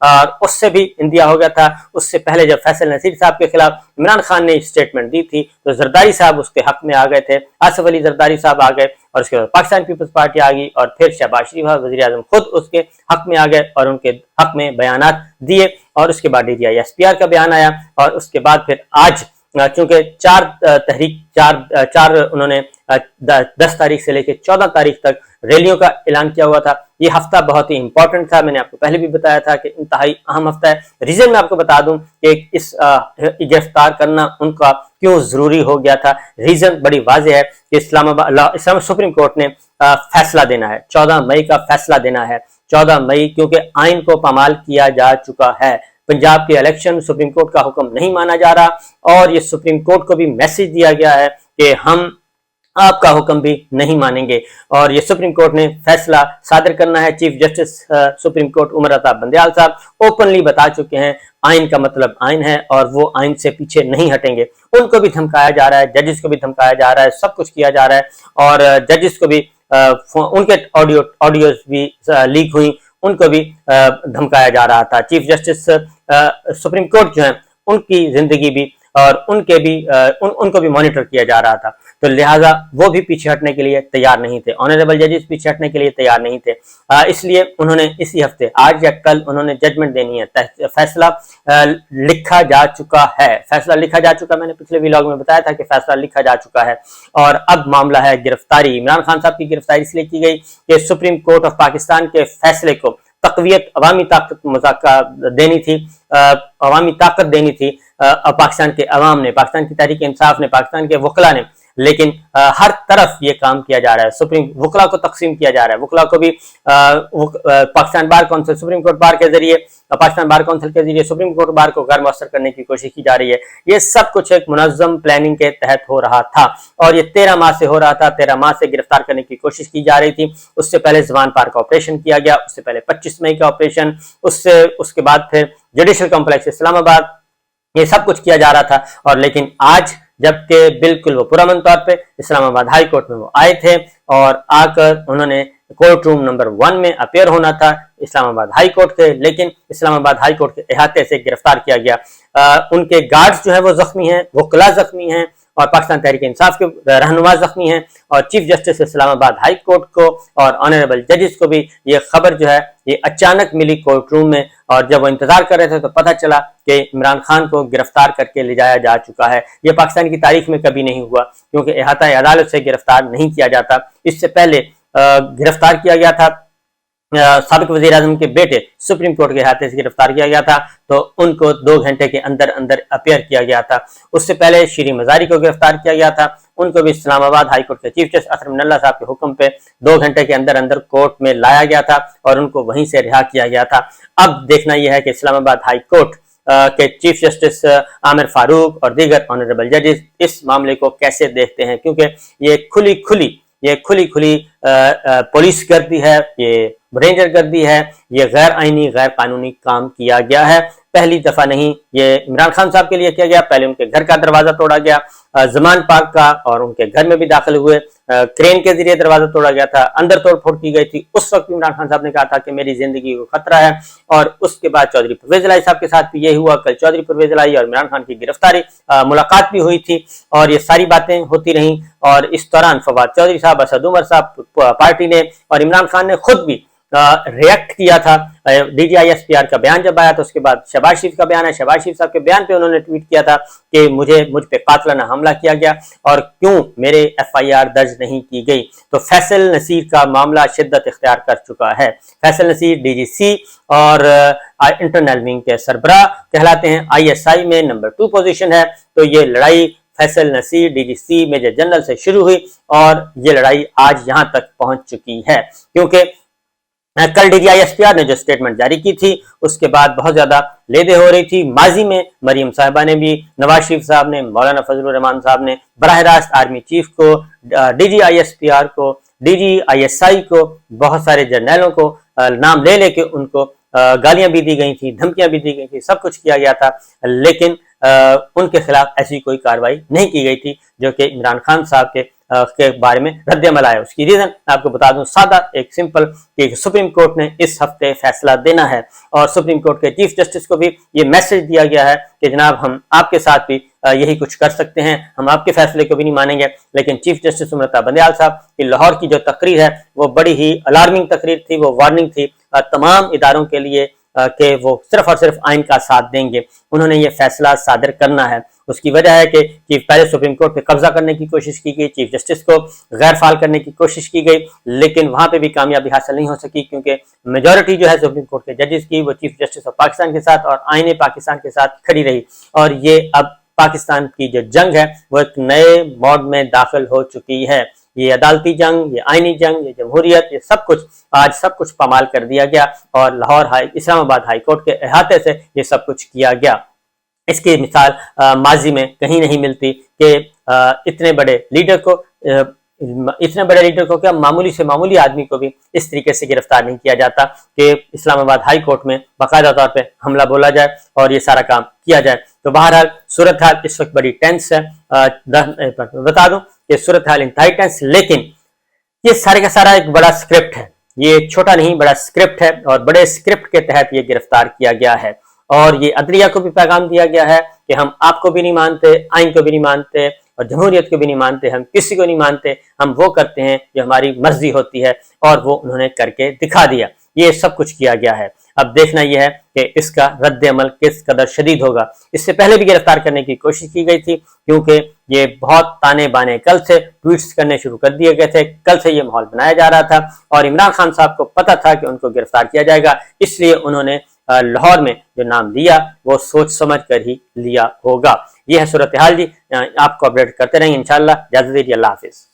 اور اس سے بھی اندیا ہو گیا تھا۔ اس سے پہلے جب فیصل نصیر صاحب کے خلاف عمران خان نے اسٹیٹمنٹ دی تھی تو زرداری صاحب اس کے حق میں آ گئے تھے، آصف علی زرداری صاحب آ گئے، اور اس کے بعد پاکستان پیپلز پارٹی آ گئی، اور پھر شہباز شریف وزیر اعظم خود اس کے حق میں آ گئے اور ان کے حق میں بیانات دیے، اور اس کے بعد DGI-SPR کا بیان آیا، اور اس کے بعد پھر آج چونکہ چار انہوں نے 10 تاریخ سے لے کے 14 تاریخ تک ریلیوں کا اعلان کیا ہوا تھا۔ یہ ہفتہ بہت ہی امپورٹنٹ تھا، میں نے آپ کو پہلے بھی بتایا تھا کہ انتہائی اہم ہفتہ ہے۔ ریزن میں آپ کو بتا دوں کہ اس گرفتار کرنا ان کا کیوں ضروری ہو گیا تھا۔ ریزن بڑی واضح ہے کہ اسلام سپریم کورٹ نے فیصلہ دینا ہے، 14 مئی کا فیصلہ دینا ہے۔ 14 مئی کیونکہ آئین کو پامال کیا جا چکا ہے، پنجاب کے الیکشن سپریم کورٹ کا حکم نہیں مانا جا رہا، اور یہ سپریم کورٹ کو بھی میسج دیا گیا ہے کہ ہم آپ کا حکم بھی نہیں مانیں گے، اور یہ سپریم کورٹ نے فیصلہ صادر کرنا ہے۔ Chief justice supreme court Umar Ata Bandial صاحب اوپنلی بتا چکے ہیں آئین کا مطلب آئین ہے، اور وہ آئین سے پیچھے نہیں ہٹیں گے۔ ان کو بھی دھمکایا جا رہا ہے، ججز کو بھی دھمکایا جا رہا ہے، سب کچھ کیا جا رہا ہے، اور ججز کو بھی ان کے آڈیوز بھی لیک ہوئی، ان کو بھی دھمکایا جا رہا تھا۔ چیف جسٹس سپریم کورٹ جو ہیں ان کی زندگی بھی اور ان کو بھی مانیٹر کیا جا رہا تھا، تو لہٰذا وہ بھی پیچھے ہٹنے کے لیے تیار نہیں تھے، آنریبل ججز پیچھے ہٹنے کے لیے تیار نہیں تھے۔ اس لیے انہوں نے اسی ہفتے آج یا کل انہوں نے ججمنٹ دینی ہے۔ فیصلہ لکھا جا چکا ہے، فیصلہ لکھا جا چکا، میں نے پچھلے ویلاگ میں بتایا تھا کہ فیصلہ لکھا جا چکا ہے، اور اب معاملہ ہے گرفتاری۔ عمران خان صاحب کی گرفتاری اس لیے کی گئی کہ سپریم کورٹ آف پاکستان کے فیصلے کو تقویت، عوامی طاقت دینی تھی، عوامی طاقت دینی تھی پاکستان کے عوام نے، پاکستان کی تحریک انصاف نے، پاکستان کے وکلا نے، لیکن ہر طرف یہ کام کیا جا رہا ہے، سپریم وکلا کو تقسیم کیا جا رہا ہے، وکلا کو بھی Pakistan bar council supreme court bar کے ذریعے، پاکستان بار کونسل کے ذریعے سپریم کورٹ بار کو غیر مؤثر کرنے کی کوشش کی جا رہی ہے۔ یہ سب کچھ ایک منظم پلاننگ کے تحت ہو رہا تھا، اور یہ 13 ماہ سے ہو رہا تھا، 13 ماہ سے گرفتار کرنے کی کوشش کی جا رہی تھی۔ اس سے پہلے زبان پار کا آپریشن کیا گیا، اس سے پہلے 25 مئی کا آپریشن، اس کے بعد پھر جوڈیشل کمپلیکس اسلام آباد، یہ سب کچھ کیا جا رہا تھا، اور لیکن آج جبکہ بالکل وہ پرامن طور پہ اسلام آباد ہائی کورٹ میں وہ آئے تھے، اور آ کر انہوں نے کورٹ روم نمبر 1 میں اپیئر ہونا تھا اسلام آباد ہائی کورٹ کے، لیکن اسلام آباد ہائی کورٹ کے احاطے سے گرفتار کیا گیا۔ ان کے گارڈز جو ہیں وہ زخمی ہیں، وکلا زخمی ہیں، اور پاکستان تحریک انصاف کے رہنما زخمی ہیں، اور چیف جسٹس اسلام آباد ہائی کورٹ کو اور آنریبل ججز کو بھی یہ خبر جو ہے یہ اچانک ملی کورٹ روم میں، اور جب وہ انتظار کر رہے تھے تو پتہ چلا کہ عمران خان کو گرفتار کر کے لے جایا جا چکا ہے۔ یہ پاکستان کی تاریخ میں کبھی نہیں ہوا، کیونکہ احاطہ عدالت سے گرفتار نہیں کیا جاتا۔ اس سے پہلے گرفتار کیا گیا تھا سابق وزیر اعظم کے بیٹے، سپریم کورٹ کے احاطے سے گرفتار کیا گیا تھا، تو ان کو 2 گھنٹے کے اندر اپیئر کیا گیا تھا۔ اس سے پہلے شیریں مزاری کو گرفتار کیا گیا تھا، ان کو بھی اسلام آباد ہائی کورٹ کے چیف جسٹس اطہر من اللہ صاحب کے حکم پہ 2 گھنٹے کے اندر کورٹ میں لایا گیا تھا، اور ان کو وہیں سے رہا کیا گیا تھا۔ اب دیکھنا یہ ہے کہ اسلام آباد ہائی کورٹ کے چیف جسٹس عامر فاروق اور دیگر آنریبل ججز اس معاملے کو کیسے دیکھتے ہیں، کیونکہ یہ کھلی کھلی پولیس گردی ہے، یہ رینجر گردی ہے، یہ غیر آئینی غیر قانونی کام کیا گیا ہے۔ پہلی دفعہ نہیں یہ عمران خان صاحب کے لیے کیا گیا، پہلے ان کے گھر کا دروازہ توڑا گیا، زمان پاک کا، اور ان کے گھر میں بھی داخل ہوئے، کرین کے ذریعے دروازہ توڑا گیا تھا، اندر توڑ پھوڑ کی گئی تھی۔ اس وقت عمران خان صاحب نے کہا تھا کہ میری زندگی کو خطرہ ہے، اور اس کے بعد چودھری پرویز الہی صاحب کے ساتھ بھی یہ ہوا۔ کل چودھری پرویز الہی اور عمران خان کی گرفتاری ملاقات بھی ہوئی تھی، اور یہ ساری باتیں ہوتی رہیں، اور اس دوران فواد چودھری صاحب، اسد عمر صاحب، پارٹی نے اور عمران خان نے خود بھی ریئیکٹ کیا تھا۔ DGI-SPR کا بیان جب آیا تو اس کے بعد شہباز شریف کا بیان ہے، شہباز شریف صاحب کے بیان پہ انہوں نے ٹویٹ کیا تھا کہ مجھ پہ قاتلانہ حملہ کیا گیا، اور کیوں میرے FIR درج نہیں کی گئی۔ تو فیصل نصیر کا معاملہ شدت اختیار کر چکا ہے۔ فیصل نصیر DGC اور انٹرنل ونگ کے سربراہ کہلاتے ہیں، ISI میں نمبر 2 پوزیشن ہے۔ تو یہ لڑائی Faisal Naseer DGC major general سے شروع ہوئی، اور یہ لڑائی آج یہاں تک پہنچ چکی ہے، کیونکہ کل DGI-SPR نے جو سٹیٹمنٹ جاری کی تھی اس کے بعد بہت زیادہ لیدے ہو رہی تھی۔ ماضی میں مریم صاحبہ نے بھی، نواز شریف صاحب نے، مولانا فضل الرحمان صاحب نے براہ راست آرمی چیف کو، DGI-SPR کو، DGI-SI کو، بہت سارے جرنیلوں کو نام لے کے ان کو گالیاں بھی دی گئی تھیں، دھمکیاں بھی دی گئی تھی، سب کچھ کیا گیا تھا، لیکن ان کے خلاف ایسی کوئی کارروائی نہیں کی گئی تھی جو کہ عمران خان صاحب کے کے بارے میں رد عمل آیا۔ اس کی ریزن میں آپ کو بتا دوں، سادہ ایک سمپل، کہ سپریم کورٹ نے اس ہفتے فیصلہ دینا ہے اور سپریم کورٹ کے چیف جسٹس کو بھی یہ میسج دیا گیا ہے کہ جناب ہم آپ کے ساتھ بھی یہی کچھ کر سکتے ہیں، ہم آپ کے فیصلے کو بھی نہیں مانیں گے۔ لیکن چیف جسٹس امرتا بندیال صاحب کی لاہور کی جو تقریر ہے وہ بڑی ہی الارمنگ تقریر تھی، وہ وارننگ تھی تمام اداروں کے لیے کہ وہ صرف اور صرف آئین کا ساتھ دیں گے، انہوں نے یہ فیصلہ صادر کرنا ہے۔ اس کی وجہ ہے کہ پہلے سپریم کورٹ پہ قبضہ کرنے کی کوشش کی گئی، چیف جسٹس کو غیر فعال کرنے کی کوشش کی گئی، لیکن وہاں پہ بھی کامیابی حاصل نہیں ہو سکی، کیونکہ میجورٹی جو ہے سپریم کورٹ کے ججز کی وہ چیف جسٹس آف پاکستان کے ساتھ اور آئین پاکستان کے ساتھ کھڑی رہی، اور یہ اب پاکستان کی جو جنگ ہے وہ ایک نئے موڈ میں داخل ہو چکی ہے۔ یہ عدالتی جنگ، یہ آئینی جنگ، یہ جمہوریت، یہ سب کچھ پامال کر دیا گیا، اور لاہور اسلام آباد ہائی کورٹ کے احاطے سے یہ سب کچھ کیا گیا۔ اس کی مثال ماضی میں کہیں نہیں ملتی کہ اتنے بڑے لیڈر کو کیا، معمولی سے معمولی آدمی کو بھی اس طریقے سے گرفتار نہیں کیا جاتا کہ اسلام آباد ہائی کورٹ میں باقاعدہ طور پہ حملہ بولا جائے اور یہ سارا کام کیا جائے۔ تو بہرحال صورتحال اس وقت بڑی ٹینس ہے، بتا دوں کہ صورتحال انتہائی ٹینس، لیکن یہ سارے کا سارا ایک بڑا اسکرپٹ ہے، یہ ایک چھوٹا نہیں بڑا اسکرپٹ ہے، اور بڑے اسکرپٹ کے تحت یہ گرفتار کیا گیا ہے، اور یہ عدلیہ کو بھی پیغام دیا گیا ہے کہ ہم آپ کو بھی نہیں مانتے، آئین کو بھی نہیں مانتے، اور جمہوریت کو بھی نہیں مانتے، ہم کسی کو نہیں مانتے، ہم وہ کرتے ہیں جو ہماری مرضی ہوتی ہے، اور وہ انہوں نے کر کے دکھا دیا۔ یہ سب کچھ کیا گیا ہے، اب دیکھنا یہ ہے کہ اس کا رد عمل کس قدر شدید ہوگا۔ اس سے پہلے بھی گرفتار کرنے کی کوشش کی گئی تھی، کیونکہ یہ بہت تانے بانے کل سے ٹویٹس کرنے شروع کر دیے گئے تھے، کل سے یہ ماحول بنایا جا رہا تھا، اور عمران خان صاحب کو پتہ تھا کہ ان کو گرفتار کیا جائے گا، اس لیے انہوں نے لاہور میں جو نام لیا وہ سوچ سمجھ کر ہی لیا ہوگا۔ یہ ہے صورتحال جی، آپ کو اپڈیٹ کرتے رہیں انشاءاللہ۔ اجازت دیجیے، اللہ حافظ۔